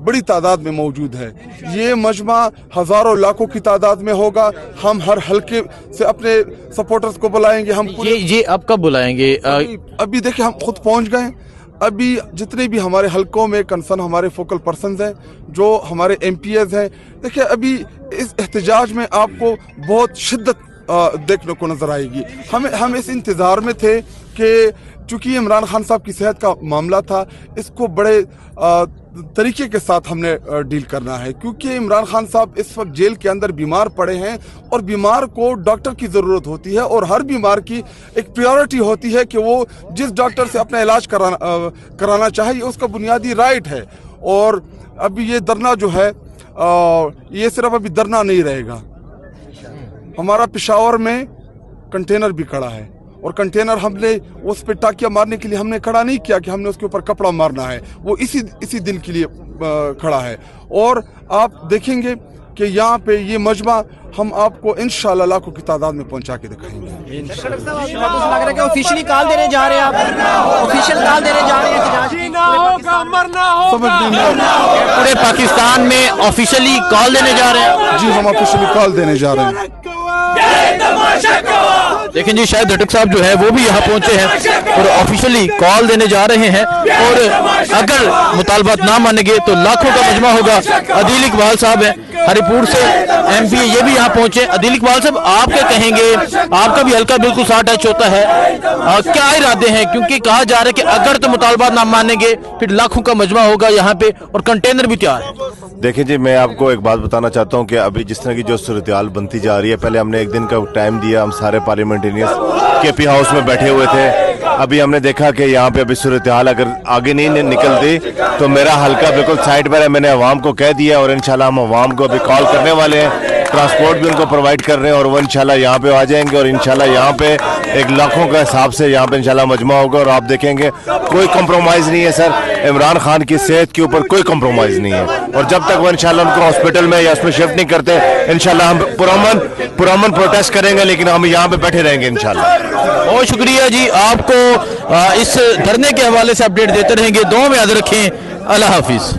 बड़ी तादाद में मौजूद है। ये मजमा हज़ारों लाखों की तादाद में होगा। हम हर हल्के से अपने सपोर्टर्स को बुलाएंगे। हम ये अब कब बुलाएंगे? अभी देखिए हम खुद पहुंच गए। अभी जितने भी हमारे हलकों में कंसर्न हमारे फोकल पर्सन्स हैं, जो हमारे MPs हैं, देखिए अभी इस एहतजाज में आपको बहुत शिद्दत देखने को नजर आएगी। हम इस इंतज़ार में थे कि चूँकि इमरान खान साहब की सेहत का मामला था, इसको बड़े तरीके के साथ हमने डील करना है, क्योंकि इमरान खान साहब इस वक्त जेल के अंदर बीमार पड़े हैं और बीमार को डॉक्टर की ज़रूरत होती है और हर बीमार की एक प्रायोरिटी होती है कि वो जिस डॉक्टर से अपना इलाज कराना चाहिए, उसका बुनियादी राइट है। और अभी ये धरना जो है ये सिर्फ अभी धरना नहीं रहेगा। हमारा पेशावर में कंटेनर भी खड़ा है और कंटेनर हमने उस पे टाकिया मारने के लिए हमने खड़ा नहीं किया कि हमने उसके ऊपर कपड़ा मारना है, वो इसी दिन के लिए खड़ा है। और आप देखेंगे कि यहाँ पे ये मजमा हम आपको इंशाल्लाह लाखों की तादाद में पहुँचा के दिखाएंगे। लग रहा है कि ऑफिशियली कॉल देने जा रहे हैं आप, ऑफिशियल कॉल देने जा रहे हैं। पूरे पाकिस्तान में ऑफिशियली कॉल देने जा रहे हैं? जी हम ऑफिशियली कॉल देने जा रहे हैं। लेकिन जी शायद धटक साहब जो है वो भी यहाँ पहुंचे हैं और ऑफिशियली कॉल देने जा रहे हैं, और अगर मुतालबात ना मानेंगे तो लाखों का मजमा होगा। अदील इकबाल साहब हैं हरिपुर से, MP ये भी यहाँ पहुंचे। अदील इकबाल साहब, आप क्या कहेंगे? आपका भी हल्का बिल्कुल साथ टच होता है, क्या इरादे हैं? क्योंकि कहा जा रहा है कि अगर तो मुतालबात ना मानेंगे फिर लाखों का मजमा होगा यहाँ पे और कंटेनर भी तैयार है। देखिए जी, मैं आपको एक बात बताना चाहता हूँ कि अभी जिस तरह की जो सूरत-ए-हाल बनती जा रही है, पहले हमने एक दिन का टाइम दिया, हम सारे पार्लियामेंटेरियंस KP हाउस में बैठे हुए थे। अभी हमने देखा कि यहाँ पे अभी सूरत-ए-हाल अगर आगे नहीं निकलती तो मेरा हल्का बिल्कुल साइड पर है। मैंने अवाम को कह दिया और इंशाल्लाह हम अवाम को अभी कॉल करने वाले हैं, ट्रांसपोर्ट भी उनको प्रोवाइड कर रहे हैं और वो इंशाल्लाह यहाँ पे आ जाएंगे और इंशाल्लाह यहाँ पे एक लाखों का हिसाब से यहाँ पे इंशाल्लाह मजमा होगा। और आप देखेंगे कोई कंप्रोमाइज़ नहीं है सर, इमरान खान की सेहत के ऊपर कोई कंप्रोमाइज़ नहीं है। और जब तक वो इंशाल्लाह उनको हॉस्पिटल में या उसमें शिफ्ट नहीं करते, इंशाल्लाह हम पुरअमन प्रोटेस्ट करेंगे, लेकिन हम यहाँ पे बैठे रहेंगे इंशाल्लाह। बहुत शुक्रिया जी, आपको इस धरने के हवाले से अपडेट देते रहेंगे। दुआ में याद रखें। अल्लाह हाफिज।